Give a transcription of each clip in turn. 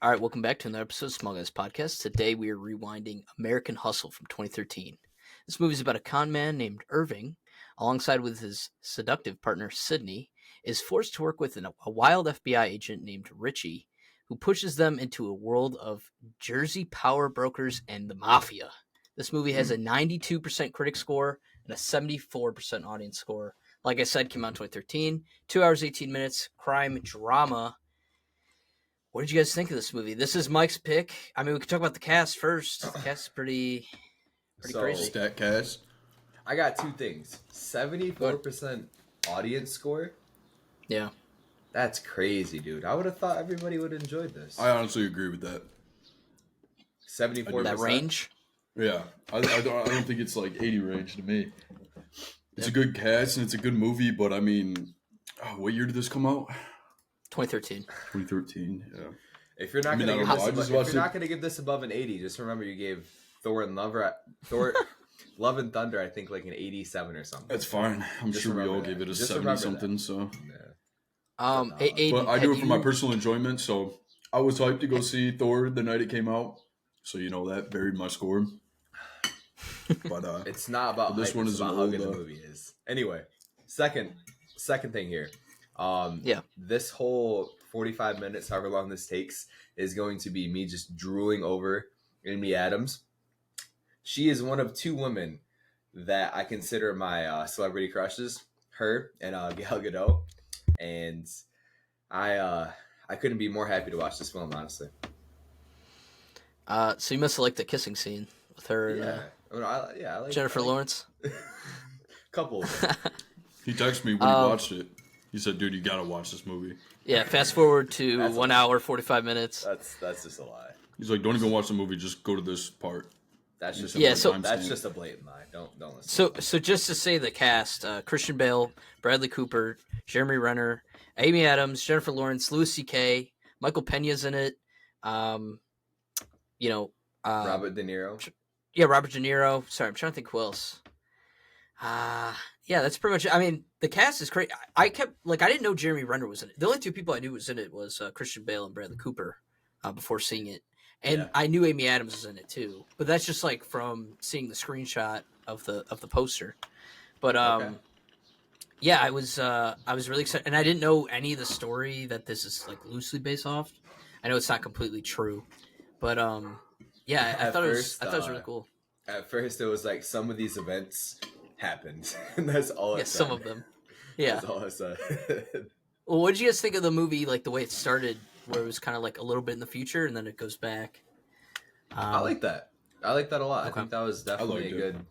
All right, welcome back to another episode of Small Guys Podcast. Today we are rewinding American Hustle from 2013. This movie is about a con man named Irving, alongside with his seductive partner Sydney, is forced to work with a wild FBI agent named Richie, who pushes them into a world of Jersey power brokers and the mafia. This movie has a 92% critic score and a 74% audience score. Like I said, came out in 2013, 2 hours, 18 minutes, crime drama. What did you guys think of this movie? This is Mike's pick. I mean, we could talk about the cast first. The cast is pretty crazy. Stat cast. I got two things. 74% audience score? Yeah. That's crazy, dude. I would have thought everybody would have enjoyed this. I honestly agree with that. 74%? That range? Yeah. I don't think it's like 80 range to me. It's a good cast and it's a good movie, but I mean, what year did this come out? 2013. 2013, yeah. If you're not going to give this above an 80, just remember you gave Thor Love and Thunder, I think, like an 87 or something. That's fine. I'm Just sure we all remember gave that. it a Just 70 something, so. Yeah. But I do it for my personal enjoyment, so I was hyped to go see Thor the night it came out. So you know that buried my score. But it's not about this hype, one it's is about an how old, good the movie is. Anyway, second thing here. This whole 45 minutes, however long this takes, is going to be me just drooling over Amy Adams. She is one of two women that I consider my celebrity crushes, her and Gal Gadot. And I couldn't be more happy to watch this film, honestly. So you must have liked the kissing scene with her and I like Jennifer Lawrence. Couple of them. he texted me when he watched it. He said, dude, you got to watch this movie. Yeah, fast forward to 1 hour, 45 minutes. That's just a lie. He's like, don't even watch the movie, just go to this part. That's just that's just a blatant lie. Don't listen. So just to say the cast, Christian Bale, Bradley Cooper, Jeremy Renner, Amy Adams, Jennifer Lawrence, Louis C.K., Michael Pena's in it. Robert De Niro. Yeah, Robert De Niro. Sorry, I'm trying to think who else. Yeah, that's pretty much it. I mean, the cast is great. I didn't know Jeremy Renner was in it. The only two people I knew was in it was Christian Bale and Bradley Cooper before seeing it. And I knew Amy Adams was in it too. But that's just like from seeing the screenshot of the poster. But yeah, I was really excited, and I didn't know any of the story that this is like loosely based off. I know it's not completely true, but yeah, I thought it was really cool. At first, it was like some of these events happened, and that's all. Yeah, some of them. Yeah. That's all I said. Well, what did you guys think of the movie? Like the way it started, where it was kind of like a little bit in the future, and then it goes back. I like that. I like that a lot. Okay. I think that was definitely a good,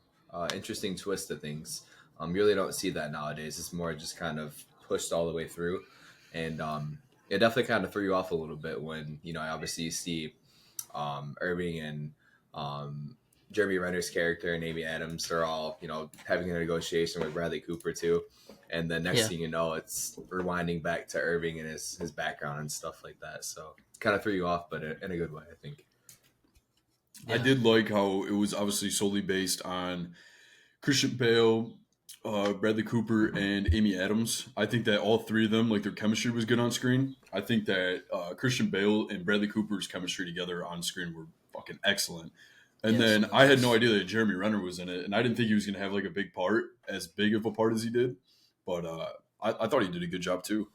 interesting twist to things. You really don't see that nowadays. It's more just kind of pushed all the way through, and it definitely kind of threw you off a little bit when obviously you see Irving and Jeremy Renner's character and Amy Adams are all having a negotiation with Bradley Cooper too, and then next thing you know, it's rewinding back to Irving and his background and stuff like that. So kind of threw you off, but in a good way, I think. I did like how it was obviously solely based on Christian Bale, Bradley Cooper, and Amy Adams. I think that all three of them, like their chemistry was good on screen. I think that Christian Bale and Bradley Cooper's chemistry together on screen were fucking excellent. And then I had no idea that Jeremy Renner was in it, and I didn't think he was going to have like a big part, as big of a part as he did. But I thought he did a good job too.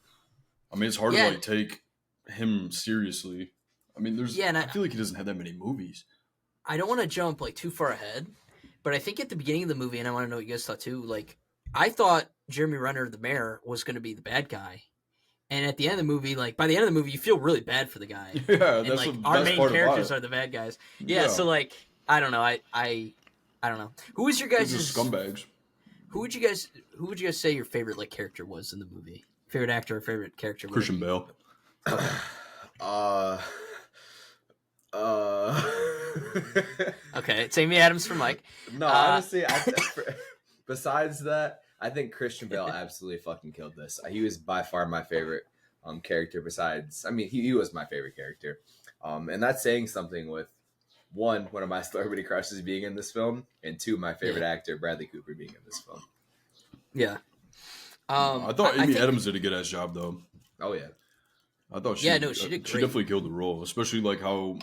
I mean, it's hard to like take him seriously. I mean, I feel like he doesn't have that many movies. I don't want to jump like too far ahead, but I think at the beginning of the movie, and I want to know what you guys thought too, like I thought Jeremy Renner, the mayor, was going to be the bad guy. And at the end of the movie, like by the end of the movie, you feel really bad for the guy. Yeah, and like our main characters are the bad guys. Yeah, so like I don't know. I don't know. Who was your guys' scumbags? Who would you guys say your favorite like character was in the movie? Favorite actor or favorite character? Christian Bale. Okay, it's Amy Adams for Mike. No, honestly, besides that, I think Christian Bale absolutely fucking killed this. He was by far my favorite character. Besides, I mean, he was my favorite character, and that's saying something with one of my celebrity crushes being in this film, and two, my favorite actor Bradley Cooper being in this film. Yeah, I thought Amy Adams did a good ass job though. Oh yeah. I thought Yeah, no, she did she great. definitely killed the role, especially like how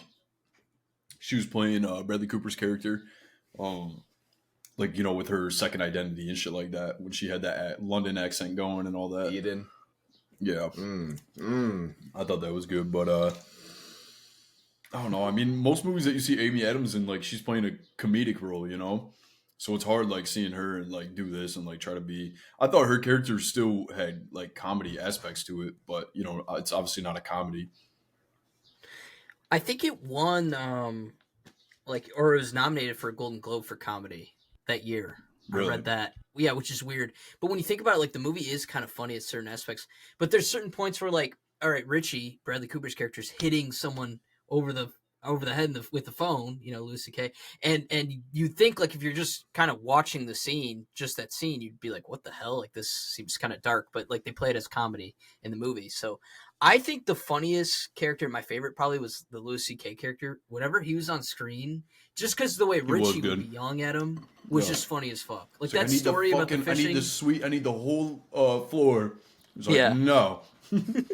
she was playing Bradley Cooper's character, like with her second identity and shit like that when she had that London accent going and all that. Eden. Yeah, I thought that was good, but I don't know. I mean, most movies that you see Amy Adams in, like she's playing a comedic role, so it's hard like seeing her and like do this and like try to be. I thought her character still had like comedy aspects to it, but it's obviously not a comedy. I think it won, or it was nominated for a Golden Globe for comedy that year. Really? I read that. Yeah, which is weird. But when you think about it, like the movie is kind of funny at certain aspects. But there's certain points where, like, all right, Richie, Bradley Cooper's character, is hitting someone over the head with the phone, Louis C.K. And you think, like, if you're just kind of watching the scene, just that scene, you'd be like, what the hell? Like, this seems kind of dark. But, like, they play it as comedy in the movie. So I think the funniest character, my favorite probably was the Louis C.K. character. Whenever he was on screen, just because the way Richie would be yelling at him was just funny as fuck. Like that story about the fishing. I need the suite. I need the whole floor. He's like, no. And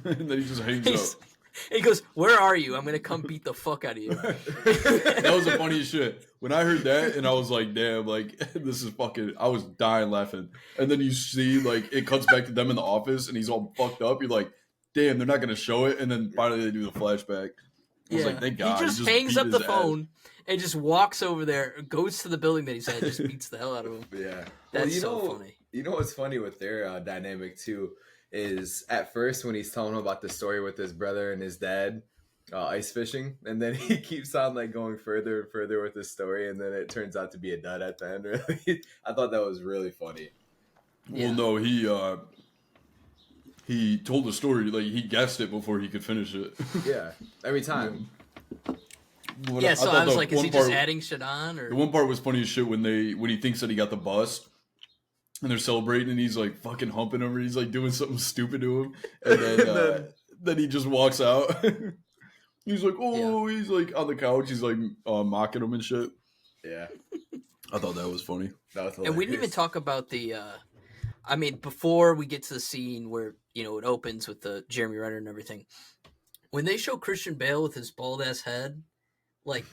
then he just hangs up. He goes, "Where are you? I'm gonna come beat the fuck out of you." That was the funniest shit. When I heard that, and I was like, "Damn, like this is fucking." I was dying laughing. And then you see, like, it cuts back to them in the office, and he's all fucked up. You're like, "Damn, they're not gonna show it." And then finally, they do the flashback. I was like, "Thank God." He just hangs up the phone and just walks over there, goes to the building that he's at, and just beats the hell out of him. Yeah, that's so funny. You know what's funny with their dynamic too is at first when he's telling him about the story with his brother and his dad ice fishing, and then he keeps on like going further and further with his story, and then it turns out to be a dud at the end. Really, I thought that was really funny. Well, no, he told the story, like he guessed it before he could finish it. Yeah, every time. Yeah, so I was like, is he just adding shit on? Or? The one part was funny as shit when he thinks that he got the bus. And they're celebrating, and he's like fucking humping him, or he's like doing something stupid to him, and then he just walks out. He's like, he's like on the couch, he's like mocking him and shit. Yeah, I thought that was funny. That was hilarious. And we didn't even talk about the. I mean, before we get to the scene where it opens with the Jeremy Renner and everything, when they show Christian Bale with his bald ass head, like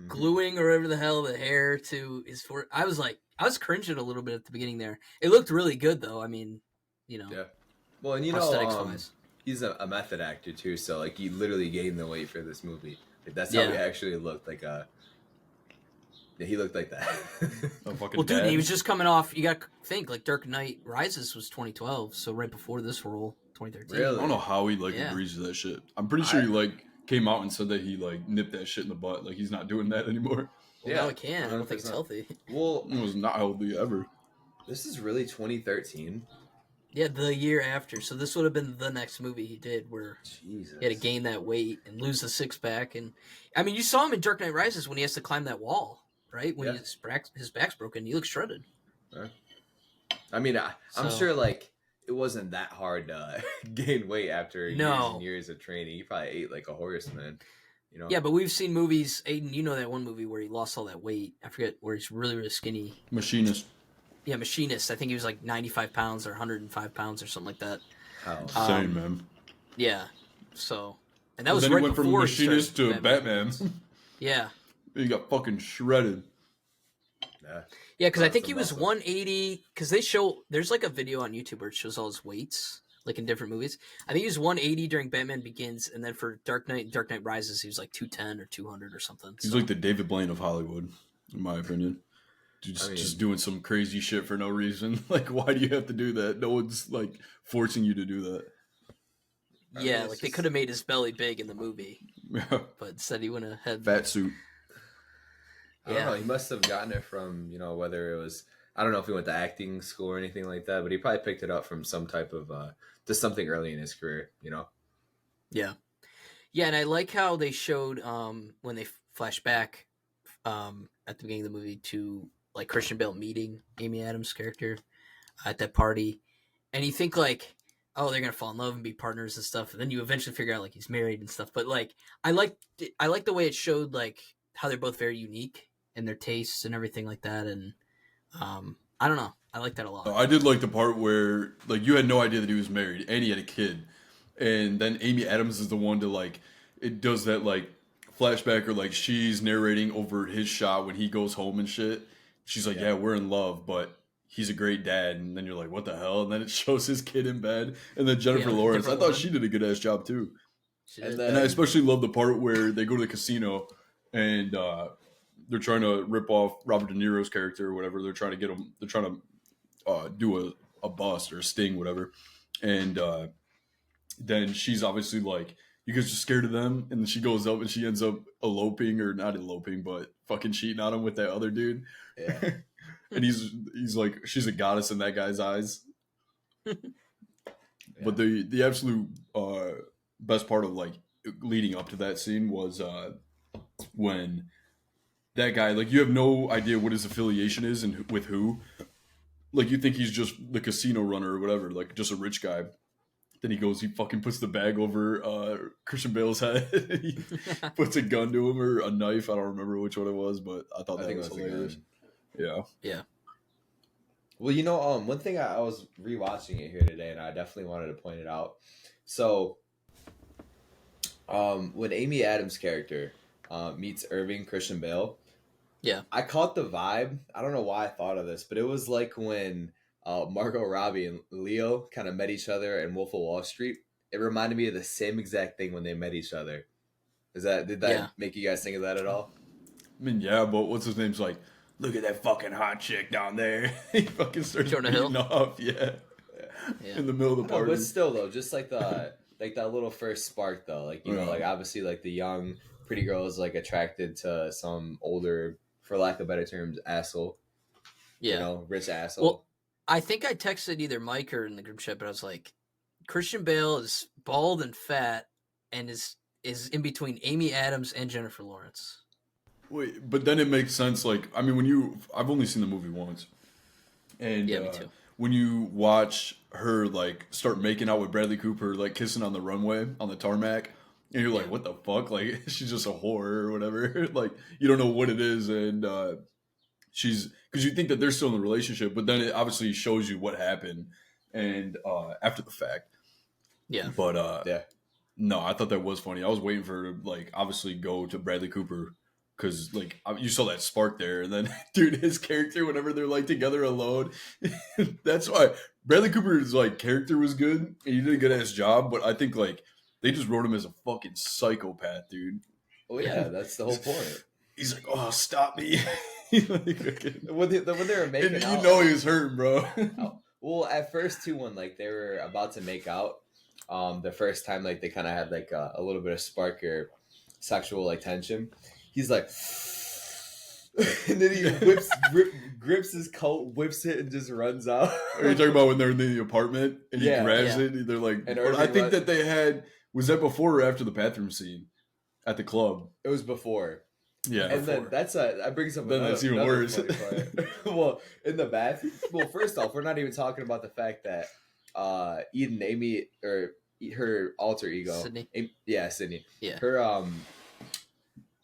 gluing or whatever the hell the hair to his forehead, I was cringing a little bit at the beginning there. It looked really good though. I mean, Yeah. Well, and prosthetics-wise. He's a method actor too, so like he literally gained the weight for this movie. Like, that's how he actually looked like he looked like that. Well, dude, he was just coming off. You got to think like Dark Knight Rises was 2012, so right before this role, 2013. Really? I don't know how he agrees to that shit. I'm pretty sure he came out and said that he nipped that shit in the butt. Like he's not doing that anymore. Well, now it can. 100%. I don't think it's healthy. Well, it was not healthy ever. This is really 2013. Yeah, the year after. So this would have been the next movie he did where he had to gain that weight and lose the six-pack. And I mean, you saw him in Dark Knight Rises when he has to climb that wall, right? When his back's broken. He looks shredded. Yeah. I mean, I'm sure like it wasn't that hard to gain weight after years and years of training. He probably ate like a horseman. Yeah, but we've seen movies. Aiden, you know that one movie where he lost all that weight. I forget, where he's really, really skinny. Machinist. Yeah, Machinist. I think he was like 95 pounds or 105 pounds or something like that. Same, man. Yeah. So, and that was right before from Machinist to Batman. Yeah. He got fucking shredded. Yeah, because I think he was 180. Because there's like a video on YouTube where it shows all his weights, like in different movies. I think he was 180 during Batman Begins, and then for Dark Knight Rises, he was like 210 or 200 or something. He's like the David Blaine of Hollywood, in my opinion. Just doing some crazy shit for no reason. Like, why do you have to do that? No one's like forcing you to do that. Yeah, they could have made his belly big in the movie, but instead he went ahead. Fat suit. I don't know. He must have gotten it from whether it was, I don't know if he went to acting school or anything like that, but he probably picked it up from some type of just something early in his career. Yeah, and I like how they showed when they flash back at the beginning of the movie to like Christian Bale meeting Amy Adams' character at that party, and you think like, oh, they're gonna fall in love and be partners and stuff, and then you eventually figure out like he's married and stuff. But like, I like the way it showed like how they're both very unique in their tastes and everything like that, and I don't know, I like that a lot. I did like the part where like you had no idea that he was married and he had a kid, and then Amy Adams is the one to like it does that like flashback or like she's narrating over his shot when he goes home and shit. She's like, yeah, we're in love, but he's a great dad. And then you're like, what the hell? And then it shows his kid in bed. And then Jennifer Lawrence, I thought she did a good ass job too. And I especially love the part where they go to the casino and they're trying to rip off Robert De Niro's character or whatever. They're trying to get him. They're trying to do a bust or a sting, whatever. And then she's obviously like, you guys just scared of them, and then she goes up and she ends up eloping, or not eloping, but fucking cheating on him with that other dude. Yeah. And he's like, she's a goddess in that guy's eyes. Yeah. But the absolute best part of like leading up to that scene was when that guy, like, you have no idea what his affiliation is and with who. Like, you think he's just the casino runner or whatever, like just a rich guy. Then he fucking puts the bag over Christian Bale's head. He puts a gun to him or a knife. I don't remember which one it was, but I thought that was hilarious. Yeah. Yeah. Well, you know, one thing I was rewatching it here today, and I definitely wanted to point it out. So, when Amy Adams' character meets Irving, Christian Bale, yeah, I caught the vibe. I don't know why I thought of this, but it was like when Margot Robbie and Leo kind of met each other in Wolf of Wall Street. It reminded me of the same exact thing when they met each other. Did that make you guys think of that at all? I mean, yeah, but what's his name's like, look at that fucking hot chick down there. He fucking starts beating off, yeah, in the middle of the party. But still, though, just like the like that little first spark, though, like, you know, like obviously like the young pretty girl is like attracted to some older, for lack of better terms, asshole. Yeah, you know, rich asshole. Well, I think I texted either Mike or in the group chat, but I was like, Christian Bale is bald and fat and is in between Amy Adams and Jennifer Lawrence. Wait, but then it makes sense. Like, I mean, I've only seen the movie once, and yeah, me too. When you watch her like start making out with Bradley Cooper, like kissing on the runway on the tarmac, and you're like, what the fuck? Like, she's just a whore or whatever. Like, you don't know what it is, and because you think that they're still in the relationship, but then it obviously shows you what happened and after the fact. Yeah. But no, I thought that was funny. I was waiting for her to like obviously go to Bradley Cooper because like you saw that spark there, and then dude, his character whenever they're like together alone, that's why Bradley Cooper's like character was good and he did a good ass job. But I think like they just wrote him as a fucking psychopath, dude. Oh yeah, that's the whole point. He's like, oh, stop me. When they were making and out, you know he was hurting, bro. Well, at first too, when like they were about to make out, the first time like they kind of had like a little bit of spark or sexual like tension, he's like, and then he grips his coat, whips it, and just runs out. Are you talking about when they're in the apartment and he grabs it? And they're like, and I think that they had, was that before or after the bathroom scene at the club? It was before. Yeah, and then that brings up then that's even worse. Well, in the bath. Well, first off, we're not even talking about the fact that Amy or her alter ego, Sydney. Sydney. Yeah,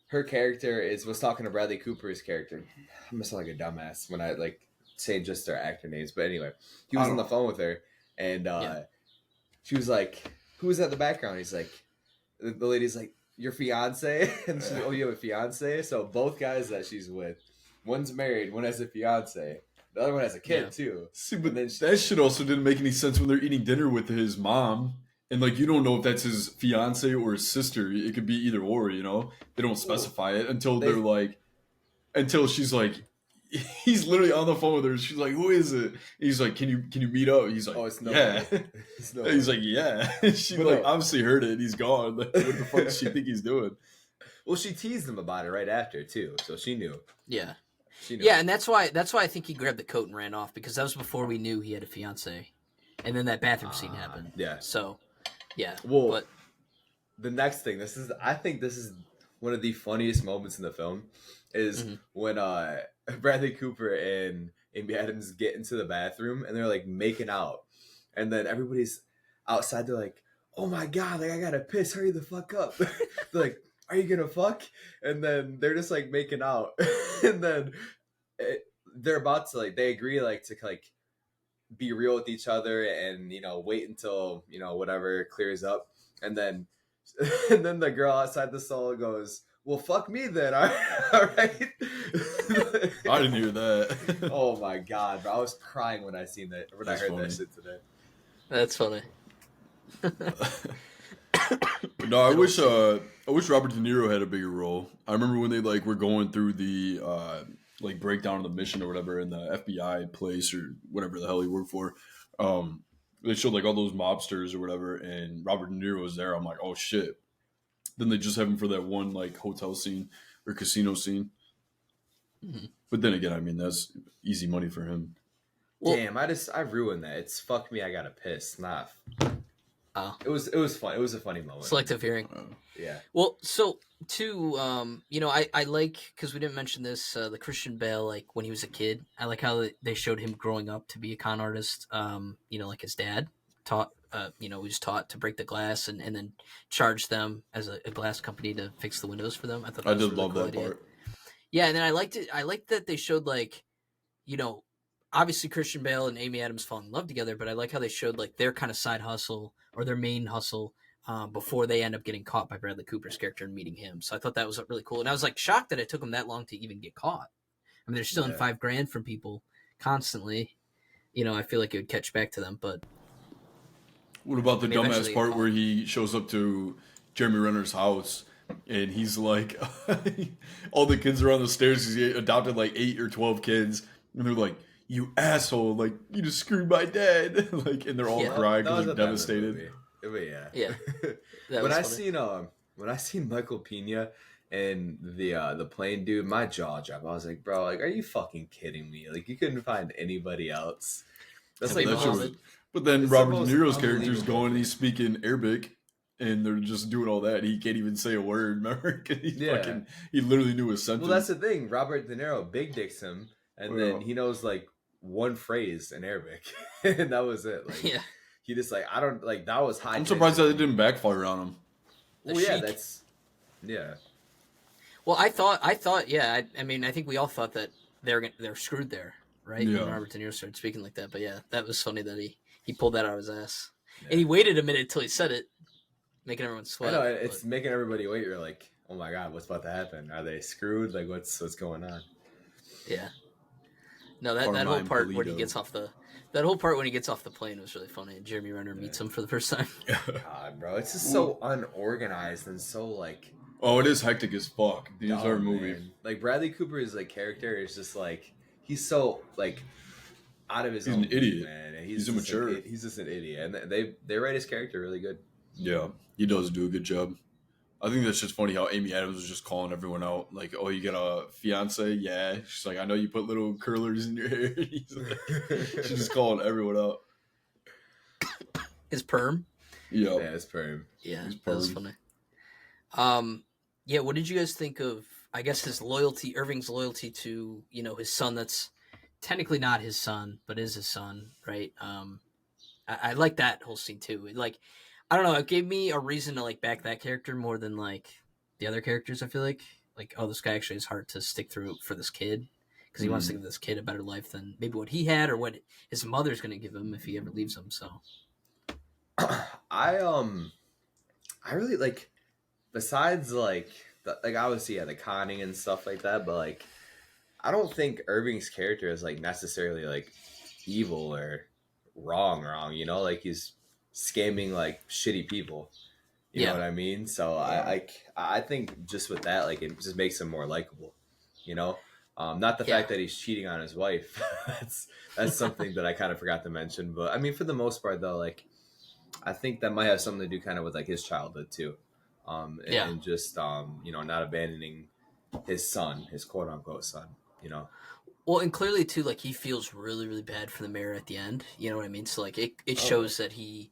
her character was talking to Bradley Cooper's character. I'm just like a dumbass when I like say just their actor names, but anyway, he was on the phone with her, and she was like, "Who was at the background?" He's like, the lady's like, your fiance? And she's like, oh, you have a fiance? So both guys that she's with, one's married, one has a fiance. The other one has a kid too. See, but then that shit also didn't make any sense when they're eating dinner with his mom. And like, you don't know if that's his fiance or his sister. It could be either or, you know? They don't specify it until until she's like, he's literally on the phone with her. She's like, who is it? He's like, can you meet up? He's like, oh, it's no yeah. It's no he's like, yeah. She obviously heard it. He's gone. Like, what the fuck does she think he's doing? Well, she teased him about it right after too, so she knew. Yeah, she knew. Yeah, and that's why I think he grabbed the coat and ran off, because that was before we knew he had a fiance, and then that bathroom scene happened. Yeah. So, yeah. Well, but the next thing, I think this is one of the funniest moments in the film, is when Bradley Cooper and Amy Adams get into the bathroom and they're like making out, and then everybody's outside. They're like, "Oh my god! Like, I gotta piss. Hurry the fuck up!" They're like, "Are you gonna fuck?" And then they're just like making out, and then they're about to like, they agree like to like be real with each other and wait until whatever clears up, and then and then the girl outside the stall goes, well, fuck me then. All right. I didn't hear that. Oh my god, bro. I was crying when I seen that when That's I heard funny. that shit today. That's funny. No, I wish Robert De Niro had a bigger role. I remember when they were going through the breakdown of the mission or whatever in the FBI place or whatever the hell he worked for. They showed all those mobsters or whatever, and Robert De Niro was there. I'm like, oh shit. Then they just have him for that one hotel scene or casino scene. Mm-hmm. But then again, I mean, that's easy money for him. Well, damn, I ruined that. It's fuck me, I gotta piss. Not. Oh. It was fun. It was a funny moment. Selective hearing. Yeah. Well, so too, I like, because we didn't mention this, the Christian Bale, when he was a kid, I like how they showed him growing up to be a con artist. Like his dad taught, he was taught to break the glass and then charge them as a glass company to fix the windows for them. I thought that was did a really love cool that idea. part. Yeah, and then I liked it. I liked that they showed obviously Christian Bale and Amy Adams fall in love together, but I like how they showed their kind of side hustle or their main hustle before they end up getting caught by Bradley Cooper's character and meeting him. So I thought that was really cool, and I was shocked that it took them that long to even get caught. I mean, they're still in $5,000 from people constantly. I feel like it would catch back to them, but what about the dumbass part where he shows up to Jeremy Renner's house and he's like, all the kids are on the stairs because he adopted 8 or 12 kids, and they're like, you asshole, you just screwed my dad, and they're all crying because they're devastated. But yeah. Yeah. When I seen Michael Pena and the plane dude, my jaw dropped. I was like, bro, are you fucking kidding me? You couldn't find anybody else. That's but then Robert De Niro's character is going and he's speaking Arabic, and they're just doing all that. He can't even say a word, remember? He literally knew a sentence. Well, that's the thing. Robert De Niro big dicks him, and then he knows one phrase in Arabic, and that was it. He just I don't that was high. I'm surprised that it didn't backfire on him. Well, yeah, that's Well, I thought, yeah. I mean, I think we all thought that they're screwed there, right? Yeah. When Robert De Niro started speaking like that, but yeah, that was funny that he pulled that out of his ass, and he waited a minute until he said it, making everyone sweat. I know it's making everybody wait. You're like, oh my god, what's about to happen? Are they screwed? What's going on? Yeah. No, that whole part when he gets off the plane was really funny. And Jeremy Renner meets him for the first time. God, bro, it's just so unorganized and so Oh, it is hectic as fuck. The entire movie. Man. Bradley Cooper's character is just he's so out of his own. He's an idiot, man. And he's immature. He's just an idiot, and they write his character really good. Yeah, he does do a good job. I think that's just funny how Amy Adams was just calling everyone out. Oh, you got a fiance? Yeah. She's like, I know you put little curlers in your hair. She's just calling everyone out. His perm? Yeah, his perm. Yeah, that was funny. Yeah, what did you guys think of, I guess, Irving's loyalty to, his son that's technically not his son, but is his son, right? I like that whole scene, too. I don't know. It gave me a reason to back that character more than the other characters. I feel like oh, this guy actually has heart to stick through for this kid because he wants to give this kid a better life than maybe what he had or what his mother's going to give him if he ever leaves him. So, I really besides obviously the conning and stuff like that, but I don't think Irving's character is necessarily evil or wrong. He's scamming shitty people, you know what I mean? So I think just with that, it just makes him more likable, not the fact that he's cheating on his wife. that's something that I kind of forgot to mention, but I mean, for the most part though, I think that might have something to do kind of with his childhood too, and just not abandoning his son, his quote unquote son, Well, and clearly too, he feels really, really bad for the mayor at the end. You know what I mean? So it shows that he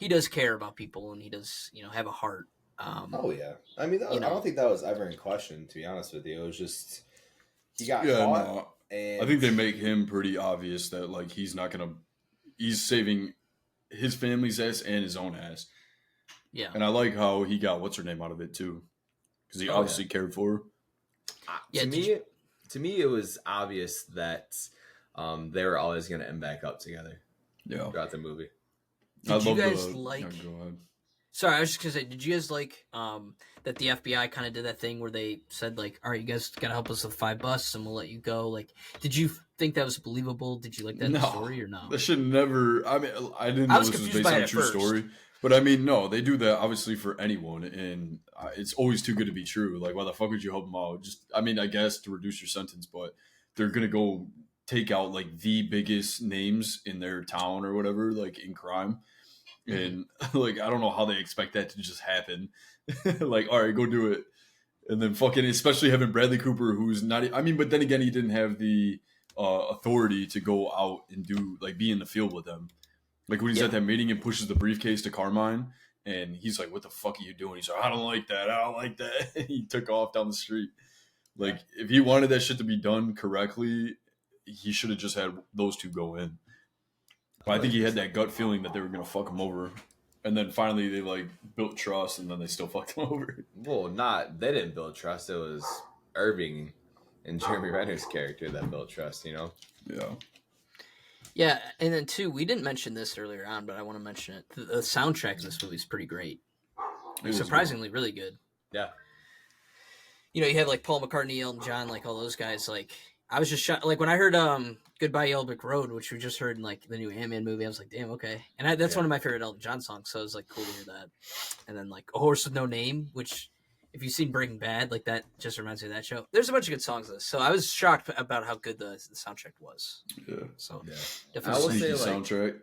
does care about people and he does, have a heart. Oh yeah, I mean, I don't think that was ever in question. To be honest with you, it was just he got caught. No. And I think they make him pretty obvious that he's saving his family's ass and his own ass. Yeah, and I like how he got what's her name out of it too, because he obviously cared for her. To me, it was obvious that they were always going to end back up together. throughout the movie. Did you guys go ahead. Sorry, I was just gonna say, did you guys like that the FBI kind of did that thing where they said like, "All right, you guys gotta help us with 5 bucks, and we'll let you go." Like, did you think that was believable? Did you like that in the story or no? That should never. I mean, I didn't know this was based on a true story, but I mean, no, they do that obviously for anyone, and it's always too good to be true. Like, why the fuck would you help them out? Just, I mean, I guess to reduce your sentence, but they're gonna go take out like the biggest names in their town or whatever, like in crime. And like, I don't know how they expect that to just happen. Like, all right, go do it. And then fucking, especially having Bradley Cooper, who's not, I mean, but then again, he didn't have the authority to go out and do, like, be in the field with them. Like, when he's at that meeting and pushes the briefcase to Carmine, and he's like, what the fuck are you doing? He's like, I don't like that. He took off down the street. Like, if he wanted that shit to be done correctly, he should have just had those two go in. But I think he had that gut feeling that they were going to fuck him over. And then finally they like built trust, and then they still fucked him over. Well, they didn't build trust. It was Irving and Jeremy Renner's character that built trust, you know? Yeah. Yeah, and then too, we didn't mention this earlier on, but I want to mention it. The soundtrack in this movie is pretty great. Surprisingly really good. Yeah. You know, you have like Paul McCartney, Elton John, like all those guys. Like, I was just shocked. Like when I heard Goodbye Yellow Brick Road, which we just heard in like the new Ant-Man movie, I was like, damn, okay. And that's one of my favorite Elton John songs, so it was like cool to hear that. And then like A Horse with No Name, which if you've seen Breaking Bad, like that just reminds me of that show. There's a bunch of good songs in this, so I was shocked about how good the soundtrack was. Yeah. So I will say, like, soundtrack.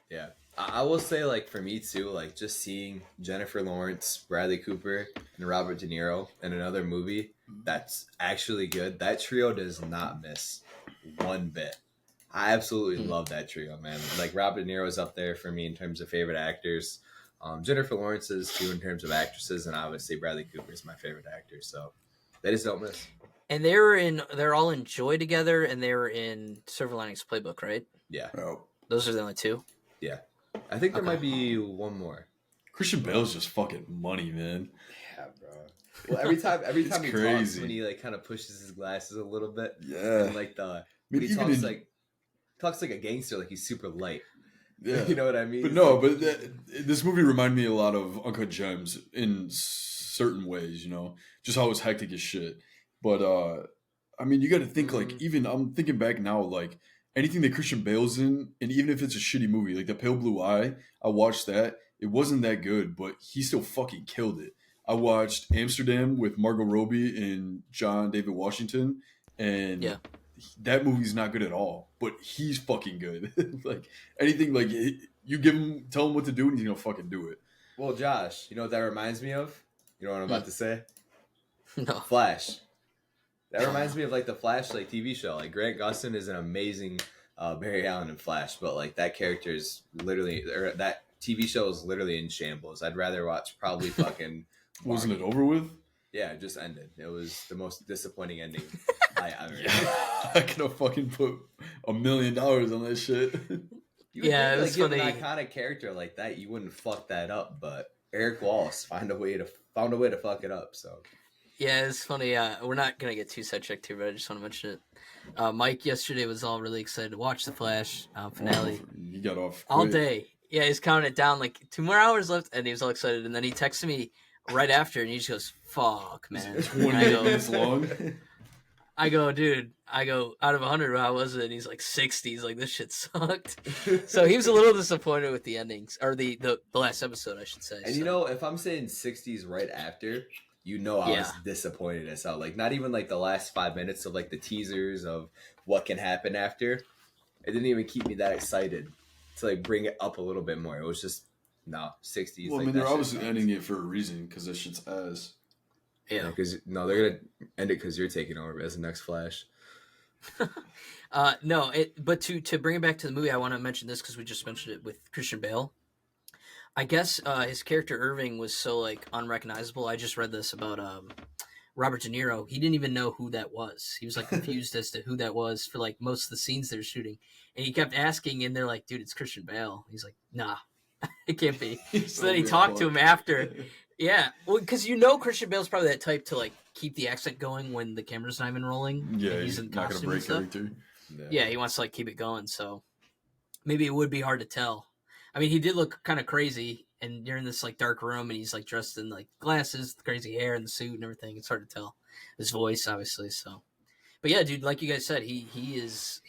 Yeah. I will say, like, for me too, like just seeing Jennifer Lawrence, Bradley Cooper, and Robert De Niro in another movie that's actually good. That trio does not miss one bit. I absolutely love that trio, man. Like, Robert De Niro is up there for me in terms of favorite actors. Jennifer Lawrence is too in terms of actresses, and obviously Bradley Cooper is my favorite actor. So they just don't miss. And they're all in Joy together, and they were in Silver Linings Playbook, right? Yeah. Oh. Those are the only two? Yeah. I think there might be one more. Christian Bale's just fucking money, man. Yeah, bro. Well, every time he crazy. talks, when he like kind of pushes his glasses a little bit, yeah, and like he talks like a gangster, like he's super light. Yeah, you know what I mean. But no, but this movie reminded me a lot of Uncut Gems in certain ways. You know, just how it's hectic as shit. But I mean, you got to think like, even I'm thinking back now, like anything that Christian Bale's in, and even if it's a shitty movie, like The Pale Blue Eye, I watched that. It wasn't that good, but he still fucking killed it. I watched Amsterdam with Margot Robbie and John David Washington, and that movie's not good at all, but he's fucking good. Like anything, like you tell him what to do, and he's gonna fucking do it. Well, Josh, you know what that reminds me of? You know what I'm about to say? No. Flash. That reminds me of like the Flash like TV show. Like Grant Gustin is an amazing Barry Allen in Flash, but like that character is literally, or that TV show is literally in shambles. I'd rather watch probably fucking. Wasn't it over with? Yeah, it just ended. It was the most disappointing ending I ever. I could have fucking put $1 million on that shit. It was funny. An iconic character like that, you wouldn't fuck that up. But Eric Wallace found a way to fuck it up. So. Yeah, it's funny. We're not gonna get too sidetracked here, but I just want to mention it. Mike yesterday was all really excited to watch the Flash finale. He got off quick. All day. Yeah, he's counting it down like 2 more hours left, and he was all excited. And then he texted me right after, and he just goes, "Fuck, man." 20 minutes long. I go, dude. Out of 100, how was it? And he's like 60. He's like, this shit sucked. So he was a little disappointed with the endings, or the last episode, I should say. And you know, if I'm saying 60s right after, you know, I was disappointed as hell. Like, not even like the last 5 minutes of like the teasers of what can happen after. It didn't even keep me that excited to like bring it up a little bit more. It was just 60s. Well, like, I mean, they're obviously ending it for a reason, because that shit's ass. Yeah, because they're gonna end it because you're taking over as the next Flash. But to bring it back to the movie, I want to mention this because we just mentioned it with Christian Bale. I guess his character Irving was so like unrecognizable. I just read this about Robert De Niro. He didn't even know who that was. He was like confused as to who that was for like most of the scenes they're shooting, and he kept asking, and they're like, "Dude, it's Christian Bale." He's like, "Nah, it can't be." So then he talked to him after. Yeah, well, because Christian Bale's probably that type to like keep the accent going when the camera's not even rolling. Yeah, he's in not gonna break character. Yeah, he wants to like keep it going. So, maybe it would be hard to tell. I mean, he did look kind of crazy, and you're in this like dark room, and he's like dressed in like glasses, the crazy hair, and the suit and everything. It's hard to tell his voice, obviously. So, but yeah, dude, like you guys said, he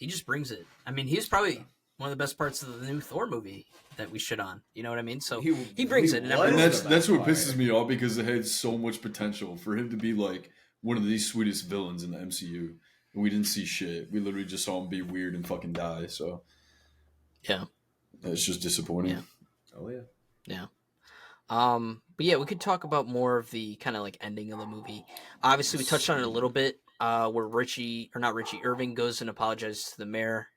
just brings it. I mean, he's probably one of the best parts of the new Thor movie that we shit on. You know what I mean? So he brings it, and that's what pisses me off, because it had so much potential for him to be like one of the sweetest villains in the MCU, and we didn't see shit. We literally just saw him be weird and fucking die. So yeah. It's just disappointing. Yeah. Oh yeah. Yeah. But yeah, we could talk about more of the kind of like ending of the movie. Obviously, we touched on it a little bit, where Irving goes and apologizes to the mayor.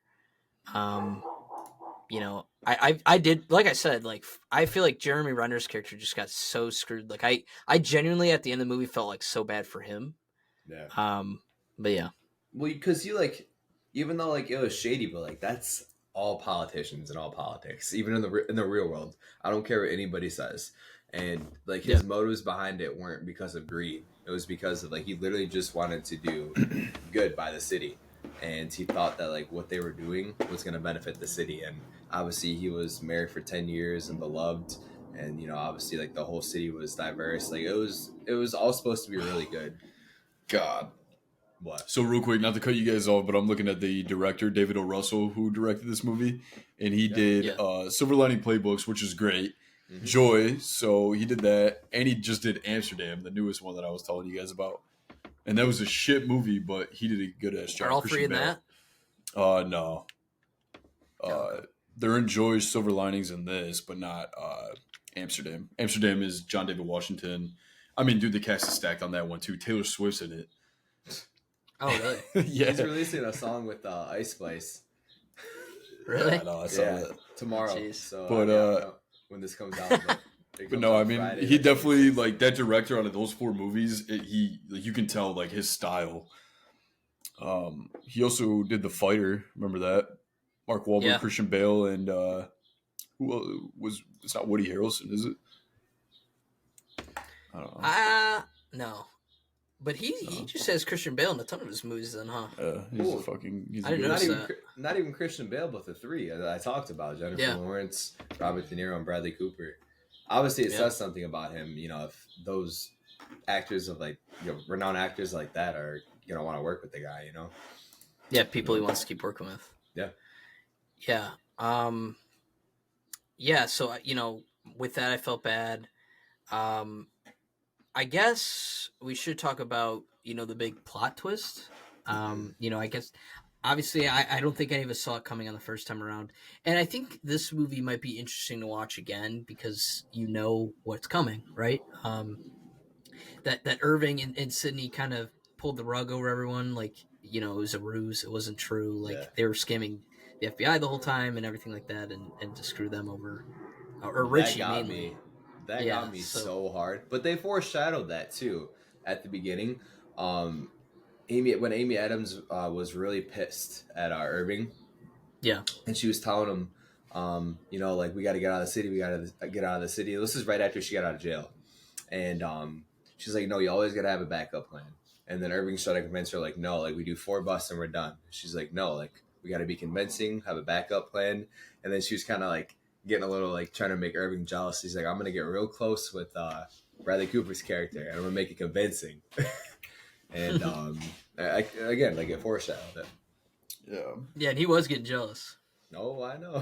You know, I did, like I said, like I feel like Jeremy Renner's character just got so screwed. Like I genuinely at the end of the movie felt like so bad for him. Yeah. But yeah. Well, because you like, even though like it was shady, but like that's all politicians and all politics, even in the real world. I don't care what anybody says, and like his motives behind it weren't because of greed. It was because of like he literally just wanted to do good by the city, and he thought that like what they were doing was going to benefit the city. And obviously he was married for 10 years and beloved, and you know obviously like the whole city was diverse. Like it was all supposed to be really good. God. What? So real quick, not to cut you guys off, but I'm looking at the director, David O. Russell, who directed this movie, and he did Silver Lining Playbooks, which is great. Mm-hmm. Joy, so he did that, and he just did Amsterdam, the newest one that I was telling you guys about. And that was a shit movie, but he did a good ass job. Are all three in that? No. They're in Joy's Silver Linings in this, but not Amsterdam. Amsterdam is John David Washington. I mean, dude, the cast is stacked on that one too. Taylor Swift's in it. Oh, really? Yeah. He's releasing a song with Ice Spice. Really? Yeah, no, I saw that. Tomorrow. Jeez. So, but when this comes out. But no, I mean, Friday, he definitely, like, that director out of those 4 movies, you can tell, like, his style. He also did The Fighter. Remember that? Mark Wahlberg, Christian Bale, and who was, it's not Woody Harrelson, is it? I don't know. No. But he just has Christian Bale in a ton of his movies, then, huh? He's I didn't know not even Christian Bale, but the 3 that I talked about: Jennifer Lawrence, Robert De Niro, and Bradley Cooper. Obviously, it says something about him. You know, if those actors of like renowned actors like that are want to work with the guy, you know. Yeah, people he wants to keep working with. Yeah. Yeah. Yeah. So with that, I felt bad. I guess we should talk about, the big plot twist. I guess, obviously, I don't think any of us saw it coming on the first time around. And I think this movie might be interesting to watch again because you know what's coming, right? That Irving and Sydney kind of pulled the rug over everyone. Like, it was a ruse. It wasn't true. Like, they were scamming the FBI the whole time and everything like that and to screw them over. Or Richie, mainly. That got me so hard. But they foreshadowed that too at the beginning. When Amy Adams was really pissed at Irving. Yeah. And she was telling him, like, we got to get out of the city. We got to get out of the city. This is right after she got out of jail. And she's like, no, you always got to have a backup plan. And then Irving's trying to convince her, like, no, like, we do 4 busts and we're done. She's like, no, like, we got to be convincing, have a backup plan. And then she was kind of like, getting a little like trying to make Irving jealous. He's like, I'm gonna get real close with Bradley Cooper's character and I'm gonna make it convincing. And again, like it foreshadowed it. Yeah, and he was getting jealous. No, I know.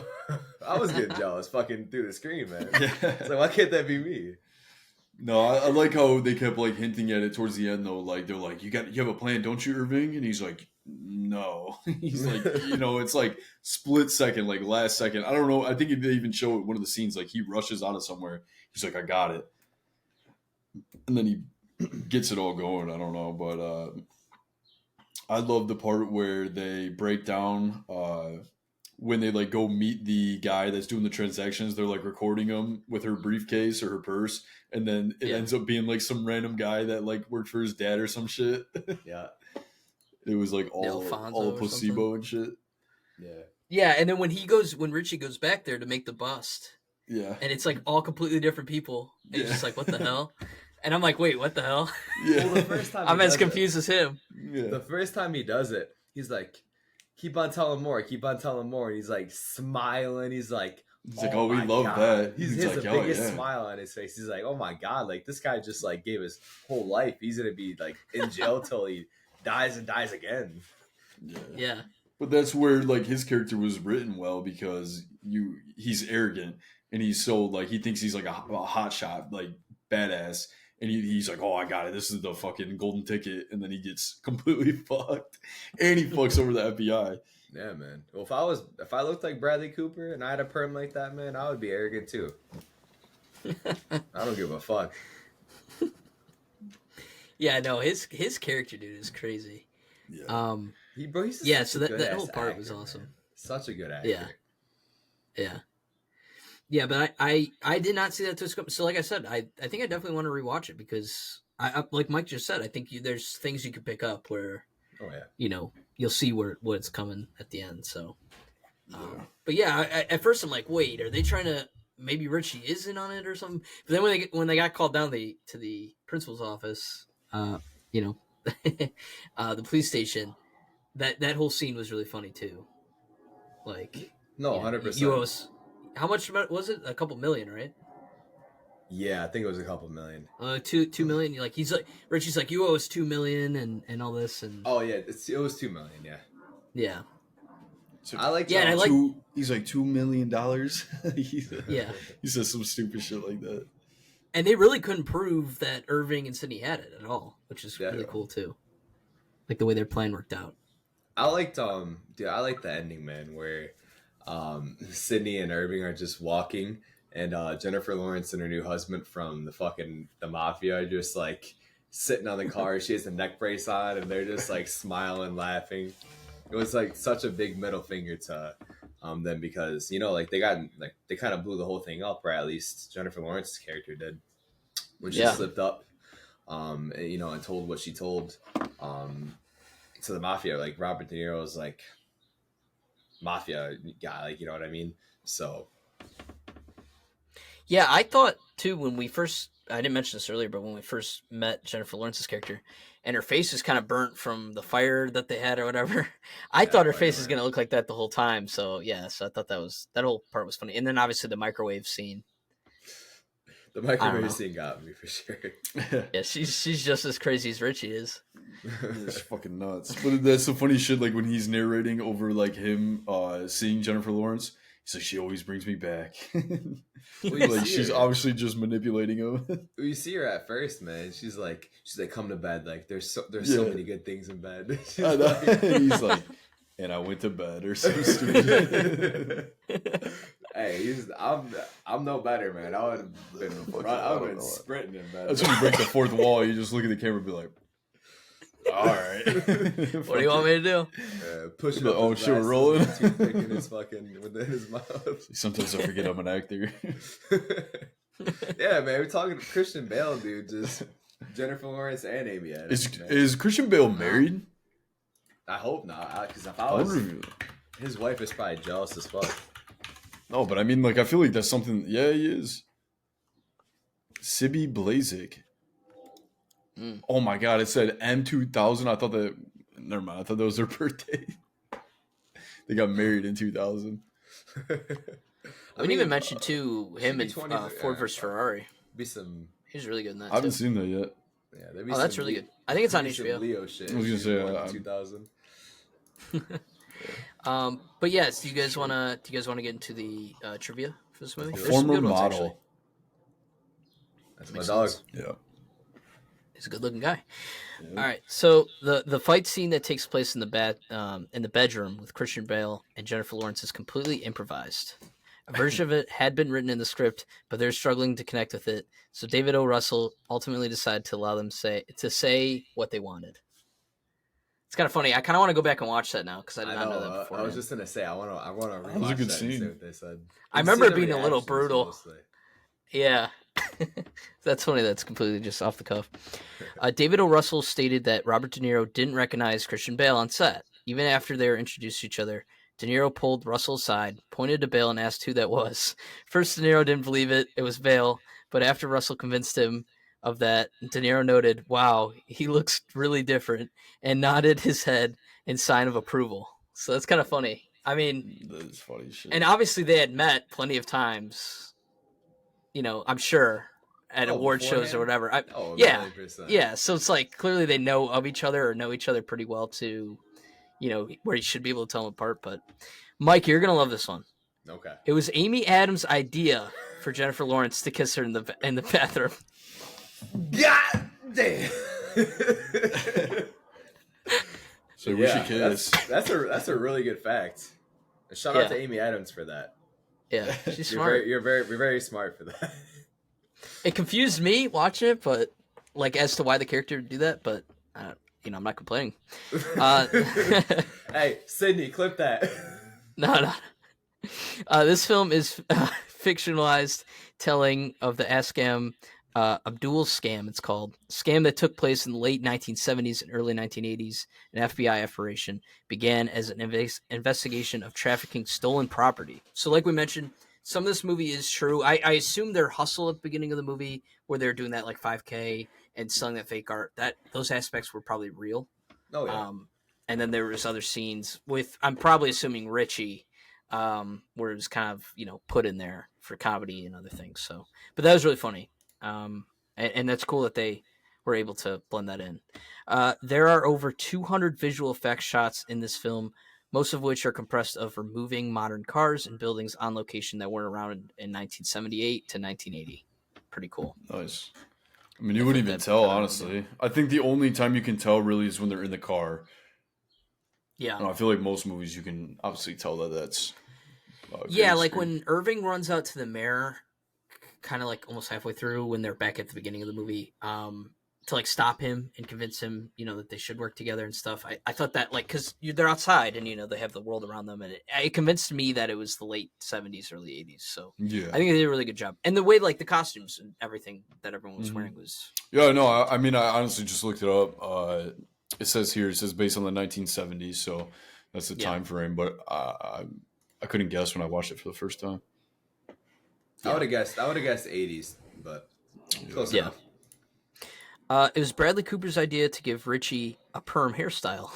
I was getting jealous fucking through the screen, man. It's like, why can't that be me? No, I like how they kept like hinting at it towards the end though. Like they're like, you have a plan, don't you, Irving? And he's like, no. He's like, it's like split second, like last second. I don't know. I think they even show one of the scenes, like he rushes out of somewhere. He's like, I got it. And then he gets it all going. I don't know. But I love the part where they break down when they like go meet the guy that's doing the transactions. They're like recording him with her briefcase or her purse. And then it ends up being like some random guy that like worked for his dad or some shit. Yeah. It was like all placebo and shit. Yeah. Yeah, and then when Richie goes back there to make the bust. Yeah. And it's like all completely different people. And he's just like, what the hell? And I'm like, wait, what the hell? Yeah. Well, the first time I'm as confused as him. Yeah. The first time he does it, he's like, keep on telling more, keep on telling more. And he's like smiling. He's like, oh, we love God. that. He's like, the biggest smile on his face. He's like, oh my God, like this guy just like gave his whole life. He's gonna be like in jail till he dies and dies again. Yeah. But that's where like his character was written well, because he's arrogant and he's so like he thinks he's like a hot shot, like badass, and he's like, oh, I got it, this is the fucking golden ticket, and then he gets completely fucked, and he fucks over the FBI. Yeah, man. Well, if I looked like Bradley Cooper and I had a perm like that, man, I would be arrogant too. I don't give a fuck. Yeah, no, his character, dude, is crazy. Yeah. He's so that whole part actor, was awesome. Man. Such a good actor. Yeah, but I did not see that twist come. So like I said, I think I definitely want to rewatch it, because I like Mike just said, I think there's things you could pick up where, you'll see what's coming at the end. So, but yeah, at first I'm like, wait, are they trying to, maybe Richie is in on it or something? But then when they got called down to the principal's office, the police station, that whole scene was really funny too. Like, no, 100%. You owe us, how much was it? A couple million, right? Yeah, I think it was a couple million. 2 million. Like Richie's like, you owe us 2 million and all this, and oh yeah, it was 2 million. Yeah. Yeah. So, I like. Yeah, and I like. He's like $2 million. Yeah. He says some stupid shit like that. And they really couldn't prove that Irving and Sydney had it at all, which is really cool too. Like the way their plan worked out. I liked I like the ending, man, where Sydney and Irving are just walking, and Jennifer Lawrence and her new husband from the mafia are just like sitting on the car. She has a neck brace on, and they're just like smiling, laughing. It was like such a big middle finger to them, because they kind of blew the whole thing up, or at least Jennifer Lawrence's character did, when she slipped up, and told what she told to the mafia. Like Robert De Niro's like mafia guy, like, you know what I mean? So yeah, I thought too when we first, I didn't mention this earlier, but when we first met Jennifer Lawrence's character and her face is kind of burnt from the fire that they had or whatever, I thought her face was going to look like that the whole time. So yeah, so I thought that whole part was funny. And then obviously the microwave scene. The microwave scene got me for sure. Yeah, she's just as crazy as Richie is. It's fucking nuts. But that's the funny shit, like when he's narrating over like him seeing Jennifer Lawrence, he's like, she always brings me back. Like she's obviously just manipulating him. You see her at first, man. She's like, come to bed. Like there's so many good things in bed. And he's like, and I went to bed or some stupid. Hey, I'm no better, man. I would have been sprinting in bed. That's when you break the fourth wall. You just look at the camera and be like, all right. What do you want me to do? Push it up. Oh shit, we're rolling. Toothpick in his fucking within his mouth. Sometimes I forget I'm an actor. Yeah, man. We're talking to Christian Bale, dude. Just Jennifer Lawrence and Amy Adams. Is Christian Bale married? I hope not, because if I was, his wife is probably jealous as fuck. No, but I mean, like, I feel like that's something. Yeah, he is. Sibby Blazik. Oh my god, it said M2000. I thought that. Never mind. I thought that was their birthday. They got married in 2000. I didn't even mention too him and Ford vs Ferrari. He's really good in that. I haven't seen that yet. Yeah, that's really good. I think it's on HBO. Leo shit. I was gonna say 2000. But yes, do you guys want to get into the trivia for this movie? Former model. That's my dog. Yeah. He's a good-looking guy. Yeah. All right, so the fight scene that takes place in the bedroom with Christian Bale and Jennifer Lawrence is completely improvised. A version of it had been written in the script, but they're struggling to connect with it. So David O. Russell ultimately decided to allow them to say what they wanted. It's kind of funny. I kind of want to go back and watch that now because I did not know that before. I was just gonna say I want to rewatch that was a good scene. And see what they said. I remember it being a little brutal. Mostly. Yeah. That's funny. That's completely just off the cuff. David O. Russell stated that Robert De Niro didn't recognize Christian Bale on set. Even after they were introduced to each other, De Niro pulled Russell aside, pointed to Bale, and asked who that was. First, De Niro didn't believe it. It was Bale. But after Russell convinced him of that, De Niro noted, wow, he looks really different, and nodded his head in sign of approval. So that's kind of funny. I mean, That's funny shit. and obviously they had met plenty of times. I'm sure at award shows or whatever. Yeah, 1,000,000%. yeah. So it's like clearly they know of each other or know each other pretty well to, where you should be able to tell them apart. But Mike, you're gonna love this one. Okay. It was Amy Adams' idea for Jennifer Lawrence to kiss her in the bathroom. God damn. So we should kiss. That's a really good fact. Shout out to Amy Adams for that. Yeah, she's smart. You're very smart for that. It confused me watching it, but like as to why the character would do that, but I'm not complaining. Hey, Sydney, clip that. No. This film is fictionalized telling of the Ascam Abdul scam. It's called scam that took place in the late 1970s and early 1980s. An FBI operation began as an investigation of trafficking stolen property. So, like we mentioned, some of this movie is true. I assume their hustle at the beginning of the movie, where they're doing that like 5K and selling that fake art, that those aspects were probably real. Oh yeah. And then there was other scenes with, I'm probably assuming Richie, where it was kind of put in there for comedy and other things. So, but that was really funny. And that's cool that they were able to blend that in. There are over 200 visual effects shots in this film, most of which are compressed of removing modern cars and buildings on location that weren't around in 1978 to 1980. Pretty cool. Nice. I mean, you wouldn't even tell, honestly. I think the only time you can tell really is when they're in the car. Yeah. I feel like most movies you can obviously tell that's... yeah, like when Irving runs out to the mayor, kind of like almost halfway through when they're back at the beginning of the movie, to like stop him and convince him, that they should work together and stuff. I thought that like, cause they're outside and, they have the world around them, and it convinced me that it was the late 70s, early 80s. So yeah, I think they did a really good job. And the way like the costumes and everything that everyone was wearing was. Yeah, no, I mean, I honestly just looked it up. It says based on the 1970s. So that's the time frame, but I couldn't guess when I watched it for the first time. I would have guessed 80s, but close enough. It was Bradley Cooper's idea to give Richie a perm hairstyle,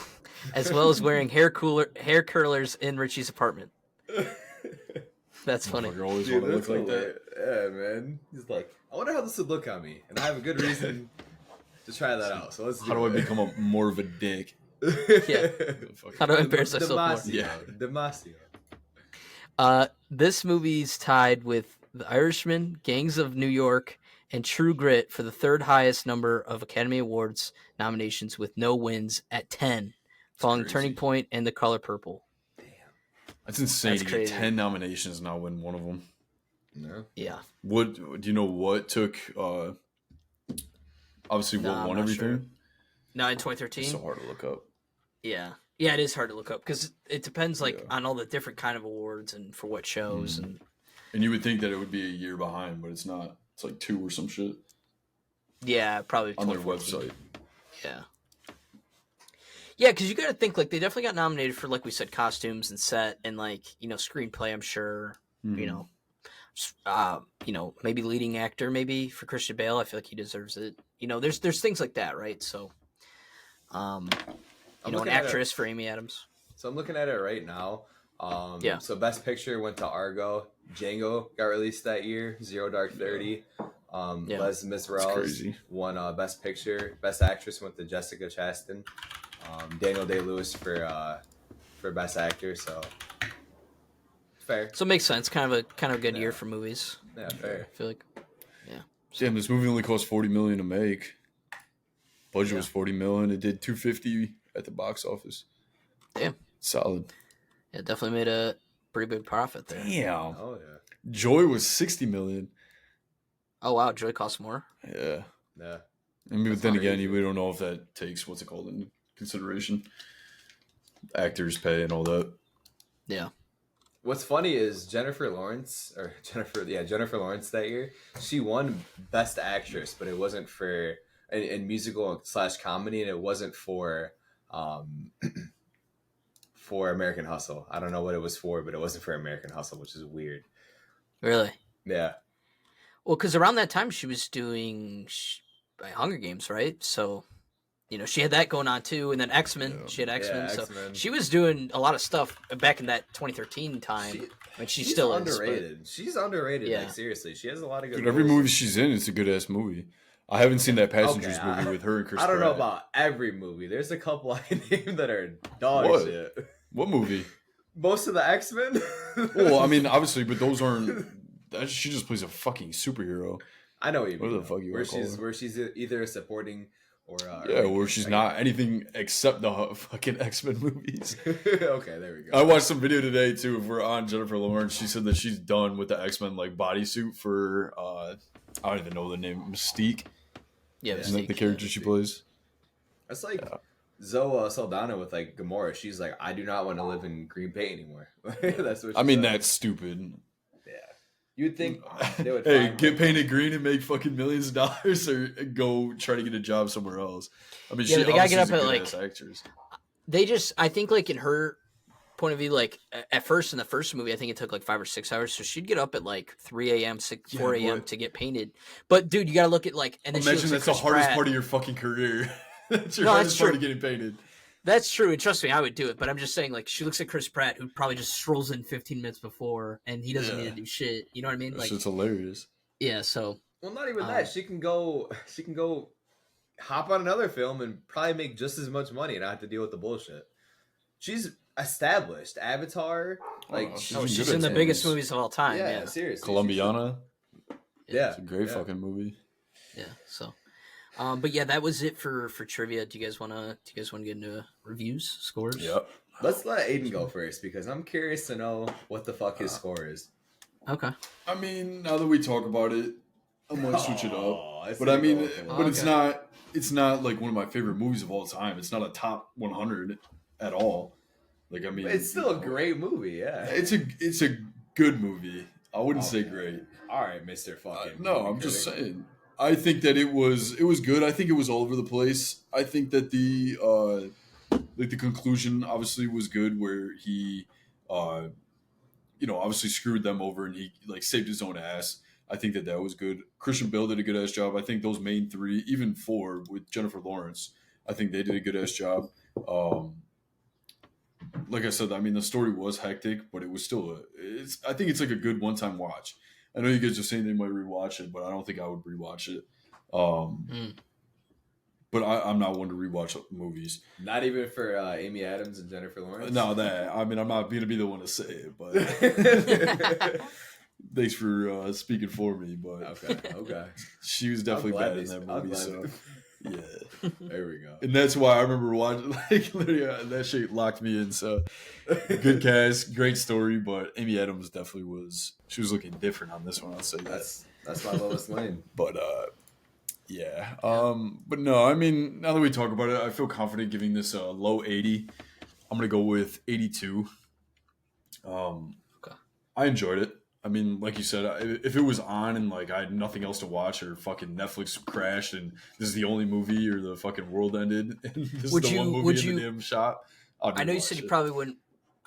as well as wearing hair curlers in Richie's apartment. That's funny. Always want to look like that. Yeah, man. He's like, I wonder how this would look on me, and I have a good reason to try that out. So let's. How do I become more of a dick? Yeah. How do I embarrass myself more? Yeah. Demasio. This movie's tied with The Irishman, Gangs of New York, and True Grit for the third highest number of Academy Awards nominations with no wins at 10, following Turning Point and The Color Purple. Damn. That's insane to get 10 nominations and not win one of them. No. Yeah. Do you know what took, obviously what won everything? Sure. No, in 2013? It's so hard to look up. Yeah. Yeah, it is hard to look up because it depends on all the different kind of awards and for what shows. And you would think that it would be a year behind, but it's not. It's like 2 or some shit. Yeah, probably on their website. Yeah. Yeah, because you got to think, like, they definitely got nominated for, like we said, costumes and set and, like, screenplay, I'm sure. Maybe leading actor, maybe, for Christian Bale. I feel like he deserves it. There's things like that, right? So, an actress for Amy Adams. So I'm looking at it right now. Yeah. So Best Picture went to Argo. Django got released that year. Zero Dark 30. Les Miserables won Best Picture. Best Actress went to Jessica Chastain. Daniel Day-Lewis for Best Actor. So fair. So it makes sense. Kind of a good year for movies. Yeah, fair. I feel like. Yeah. Damn, this movie only cost $40 million to make. Budget was $40 million. It did $250 at the box office. Damn. Solid. It definitely made a pretty big profit there. Damn. Oh yeah. Joy was $60 million. Oh wow, Joy costs more. Yeah. Yeah. But then again, we don't know if that takes into consideration. Actors pay and all that. Yeah. What's funny is Jennifer Lawrence that year, she won Best Actress, but it wasn't for in musical / comedy, and it wasn't for American Hustle. I don't know what it was for, but it wasn't for American Hustle, which is weird. Really? Yeah. Well, because around that time she was doing Hunger Games, right? So she had that going on too, and then X-Men. Yeah. She had X-Men, so X-Men. she was doing a lot of stuff back in that 2013 time. She's still underrated. She's underrated. Yeah. Like seriously, she has a lot of good. Dude, every roles. movie she's in, it's a good ass movie. I haven't seen that Passengers movie with her and Chris I don't know Pratt. about every movie. There's a couple I can name that are dog What? shit. What movie? Most of the X-Men. Well, I mean, obviously, but those aren't. She just plays a fucking superhero. I know what you mean. What the fuck you where wanna call her? where she's either a supporting or where she's not anything except the fucking X-Men movies. Okay, there we go. I watched some video today too. If we're on Jennifer Lawrence, she said that she's done with the X-Men like bodysuit for I don't even know the name, Mystique. Yeah, Isn't that the character she plays? That's like Zoe Saldana with like Gamora. She's like, I do not want to live in green paint anymore. That's what. I mean, that's stupid. Yeah, you'd think they would. Hey, get painted green and make fucking millions of dollars, or go try to get a job somewhere else. I mean, they gotta get up at like actress. I think like in her point of view, like at first in the first movie, I think it took like 5 or 6 hours, so she'd get up at like 3 a.m., 4 a.m. to get painted. But dude, you gotta look at like, and then imagine that's the hardest part of your fucking career. That's your hardest part of getting painted. That's true, and trust me, I would do it. But I'm just saying, like, she looks at Chris Pratt, who probably just strolls in 15 minutes before, and he doesn't need to do shit. You know what I mean? Like, it's hilarious. Yeah. So. Well, not even that. She can go. Hop on another film and probably make just as much money and not have to deal with the bullshit. She's established. Avatar, like she's in the biggest movies of all time. Yeah, seriously. Columbiana. Yeah, it's a great fucking movie. Yeah. So. But yeah, that was it for trivia. Do you guys want to get into reviews, scores? Yep. Let's let Aiden go first because I'm curious to know what the fuck his score is. Okay. I mean, now that we talk about it, I might switch it up. But I mean, it's not. It's not like one of my favorite movies of all time. It's not a top 100 at all. Like, I mean, it's still a great movie. Yeah. It's a good movie. I wouldn't say great. All right, Mr. Fucking. No, I'm just saying. I think that it was good. I think it was all over the place. I think that the conclusion obviously was good, where he, obviously screwed them over and he like saved his own ass. I think that was good. Christian Bale did a good ass job. I think those main three, even 4 with Jennifer Lawrence, I think they did a good ass job. Like I said, I mean the story was hectic, but it was still I think it's like a good one-time watch. I know you guys are saying they might rewatch it, but I don't think I would rewatch it. But I'm not one to rewatch movies. Not even for Amy Adams and Jennifer Lawrence? No, I mean, I'm not going to be the one to say it, but thanks for speaking for me. But okay. She was definitely bad in that movie. So yeah, there we go. And that's why I remember watching. Like literally, that shit locked me in. So good cast, great story, but Amy Adams definitely was. She was looking different on this one. I'll say that's my lowest lane. But yeah. But no, I mean, now that we talk about it, I feel confident giving this a low 80. I'm gonna go with 82. Okay. I enjoyed it. I mean, like you said, if it was on and like I had nothing else to watch, or fucking Netflix crashed and this is the only movie, or the fucking world ended and this is the one movie in the damn shop, I know you said you probably wouldn't.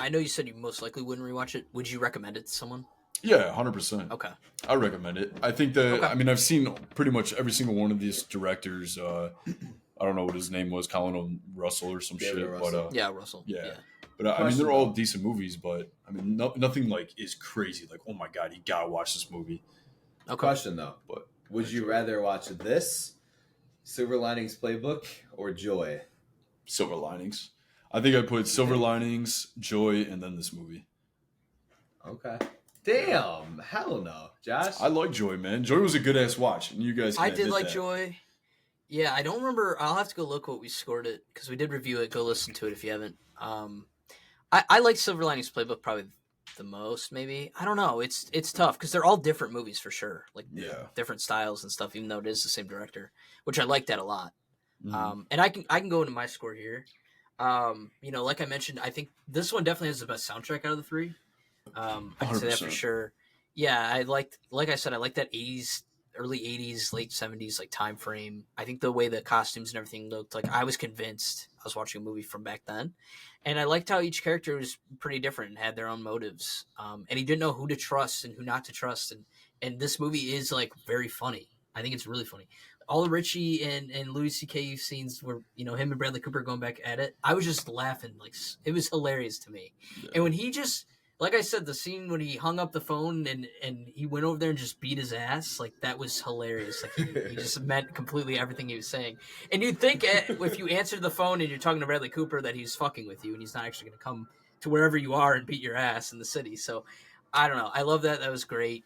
I know you said you most likely wouldn't rewatch it. Would you recommend it to someone? Yeah, 100%. Okay. I recommend it. I think that, I mean, I've seen pretty much every single one of these directors. I don't know what his name was, Colin Russell or some David shit. Russell. But yeah, Russell. Yeah. But I mean, they're all decent movies, but I mean, nothing like is crazy. Like, oh my God, you gotta watch this movie. Okay. Question though. But would you rather watch this, Silver Linings Playbook, or Joy? Silver Linings. I think I'd put Silver Linings, Joy, and then this movie. Okay. Damn, hell no, Josh. I like Joy, man. Joy was a good ass watch, and you guys. I did like Joy. Yeah, I don't remember. I'll have to go look what we scored it because we did review it. Go listen to it if you haven't. I like Silver Linings Playbook probably the most. Maybe I don't know. It's tough because they're all different movies for sure. Like different styles and stuff. Even though it is the same director, which I like that a lot. Mm-hmm. And I can go into my score here. Like I mentioned, I think this one definitely has the best soundtrack out of the 3. I can say that for sure. Yeah, I liked, like I said, I like that 80s, early 80s, late 70s like time frame. I think the way the costumes and everything looked, like I was convinced I was watching a movie from back then. And I liked how each character was pretty different and had their own motives. And he didn't know who to trust and who not to trust. And this movie is like very funny. I think it's really funny. all the Richie and Louis C.K. scenes where, you know, him and Bradley Cooper going back at it, I was just laughing. Like, it was hilarious to me. Yeah. And when he just, like I said, the scene when he hung up the phone and he went over there and just beat his ass, like, that was hilarious. Like, he just meant completely everything he was saying. And you'd think if you answered the phone and you're talking to Bradley Cooper that he's fucking with you and he's not actually going to come to wherever you are and beat your ass in the city. So, I don't know. I love that. That was great.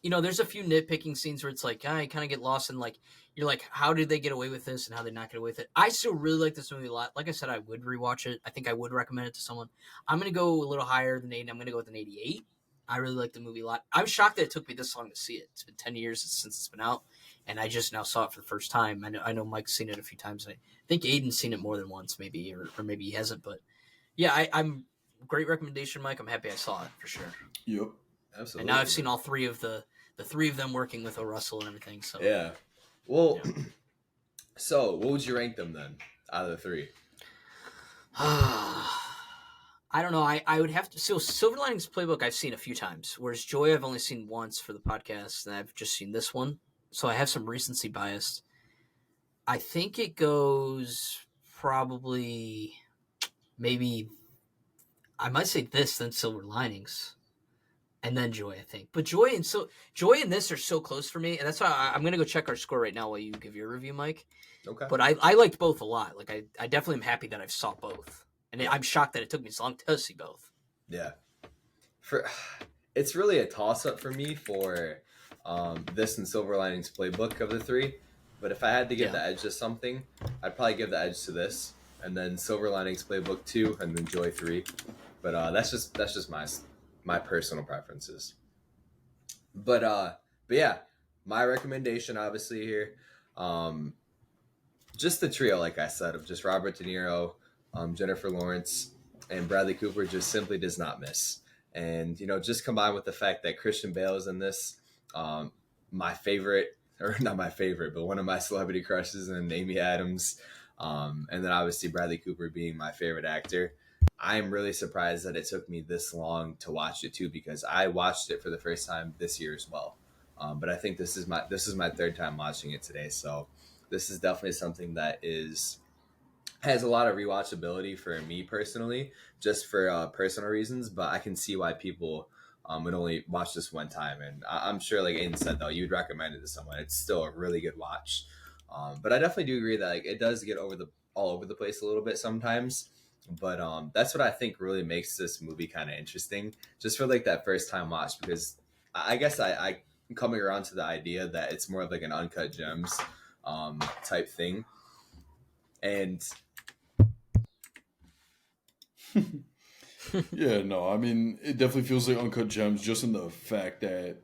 You know, there's a few nitpicking scenes where it's like, I kind of get lost in, like, you're like, how did they get away with this and how they not get away with it? I still really like this movie a lot. Like I said, I would rewatch it. I think I would recommend it to someone. I'm going to go a little higher than 8. I'm going to go with an 88. I really like the movie a lot. I'm shocked that it took me this long to see it. It's been 10 years since it's been out, and I just now saw it for the first time. I know Mike's seen it a few times. I think Aiden's seen it more than once, maybe, or maybe he hasn't. But, yeah, I'm great recommendation, Mike. I'm happy I saw it for sure. Yep. Absolutely. And now I've seen all 3 of the 3 of them working with Russell and everything. So yeah. Well, yeah. So what would you rank them then out of the 3? I don't know. I would have to. So Silver Linings Playbook I've seen a few times, whereas Joy I've only seen once for the podcast, and I've just seen this one. So I have some recency bias. I think it goes probably maybe I might say this, then Silver Linings. And then Joy, I think. But Joy and this are so close for me, and that's why I'm going to go check our score right now while you give your review, Mike. Okay. But I liked both a lot. Like, I definitely am happy that I've saw both. And I'm shocked that it took me so long to see both. Yeah. It's really a toss-up for me for this and Silver Linings Playbook of the 3. But if I had to give the edge to something, I'd probably give the edge to this. And then Silver Linings Playbook 2, and then Joy 3. But that's just my personal preferences. But yeah, my recommendation obviously here, just the trio, like I said, of just Robert De Niro, Jennifer Lawrence, and Bradley Cooper just simply does not miss. And, you know, just combined with the fact that Christian Bale is in this, my favorite, or not my favorite, but one of my celebrity crushes, and Amy Adams, and then obviously Bradley Cooper being my favorite actor. I'm really surprised that it took me this long to watch it too, because I watched it for the first time this year as well. But I think this is my 3rd time watching it today. So this is definitely something that has a lot of rewatchability for me personally, just for personal reasons. But I can see why people would only watch this one time. And I'm sure, like Aiden said, though, you'd recommend it to someone. It's still a really good watch. But I definitely do agree that, like, it does get all over the place a little bit sometimes. But that's what I think really makes this movie kind of interesting, just for like that first time watch, because I guess I'm coming around to the idea that it's more of like an Uncut Gems type thing. And yeah, no, I mean, it definitely feels like Uncut Gems, just in the fact that,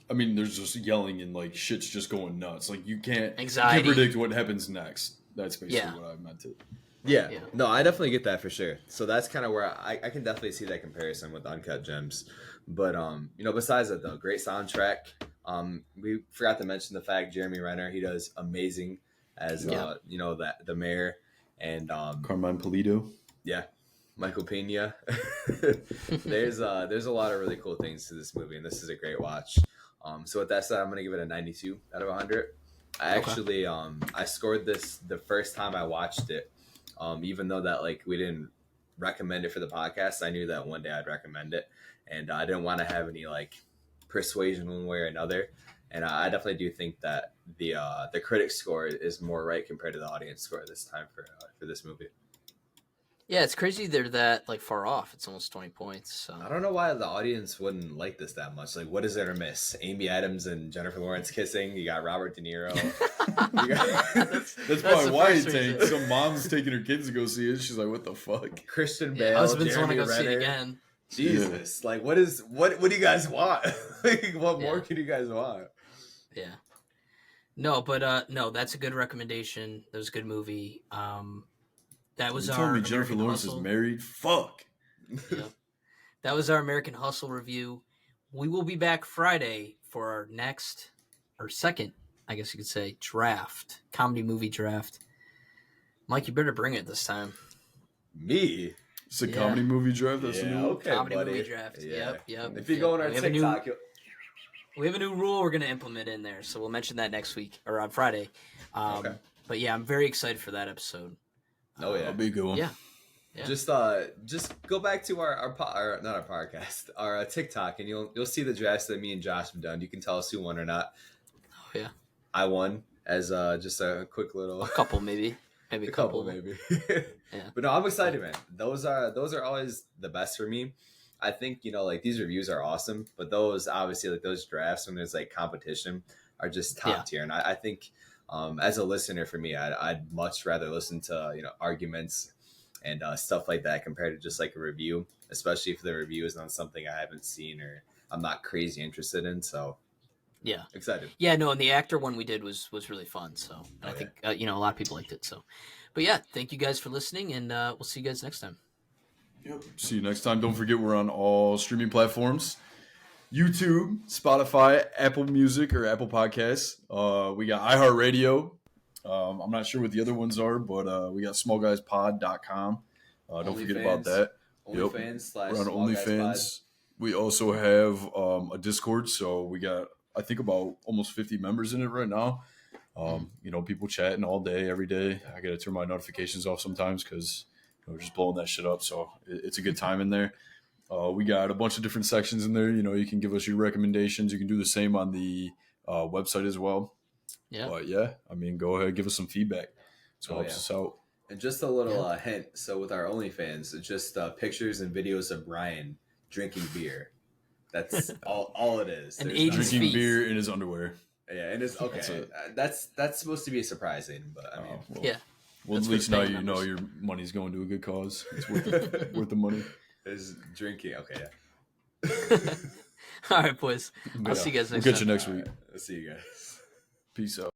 I mean, there's just yelling and like shit's just going nuts. Like you can't predict what happens next. That's basically what I meant to. Yeah, no, I definitely get that for sure. So that's kind of where I can definitely see that comparison with Uncut Gems. But you know, besides that though, great soundtrack. We forgot to mention the fact Jeremy Renner, he does amazing as you know, the mayor, and Carmine Polito. Yeah, Michael Pena. There's a lot of really cool things to this movie, and this is a great watch. So with that said, I'm gonna give it a 92 out of 100. I actually I scored this the first time I watched it. Even though that, like, we didn't recommend it for the podcast, I knew that one day I'd recommend it, and I didn't want to have any like persuasion one way or another. And I definitely do think that the critic score is more right compared to the audience score this time for this movie. Yeah, it's crazy they're that like far off. It's almost 20 points. So. I don't know why the audience wouldn't like this that much. Like, what is there to miss? Amy Adams and Jennifer Lawrence kissing. You got Robert De Niro. That's probably why it takes. Some mom's taking her kids to go see it. She's like, "What the fuck?" Christian Bale, husbands want to go Renner. see it again. Jesus, like, what do you guys want? Like, what more can you guys want? Yeah. No, but no, that's a good recommendation. That was a good movie. That was our me Jennifer American Lawrence Hustle. is married. Fuck. Yep. That was our American Hustle review. We will be back Friday for our next, or second, I guess you could say, draft. Comedy movie draft. Mike, you better bring it this time. Me? It's a comedy movie draft? That's a new okay, comedy buddy. movie draft. Yeah. Yep. If you go on our TikTok, We have a new rule we're going to implement in there, so we'll mention that next week or on Friday. Okay. But yeah, I'm very excited for that episode. Oh yeah, that'll be a good one. Yeah. Just go back to our not our podcast, our TikTok, and you'll see the drafts that me and Josh have done. You can tell us who won or not. Oh yeah. I won as just a quick little a couple maybe a couple maybe. Yeah. But no, I'm excited, man. Those are always the best for me. I think, like these reviews are awesome, but those obviously like those drafts when there's like competition are just top tier. And I think as a listener for me, I'd much rather listen to, arguments and stuff like that compared to just like a review, especially if the review is on something I haven't seen or I'm not crazy interested in. So yeah, excited. Yeah, no, and the actor one we did was really fun. So I think a lot of people liked it. So, but yeah, thank you guys for listening, and we'll see you guys next time. Yep. See you next time. Don't forget we're on all streaming platforms: YouTube, Spotify, Apple Music or Apple Podcasts. We got iHeartRadio. I'm not sure what the other ones are, but we got smallguyspod.com. Don't forget about that. OnlyFans / We're on OnlyFans. We also have a Discord, so we got, I think, about almost 50 members in it right now. People chatting all day, every day. I got to turn my notifications off sometimes because we're just blowing that shit up. So it's a good time in there. We got a bunch of different sections in there. You can give us your recommendations. You can do the same on the website as well. Yeah. But yeah, go ahead, give us some feedback. So it helps us out. And just a little hint. So with our OnlyFans, it's just pictures and videos of Brian drinking beer. That's all it is. And drinking beer in his underwear. Yeah, and it's okay. That's supposed to be surprising, but I mean, Well, at least now you know your money's going to a good cause. It's worth the money. Is drinking okay? Yeah. All right, boys. I'll see you guys next time. We'll catch you next week. I'll see you guys. Peace out.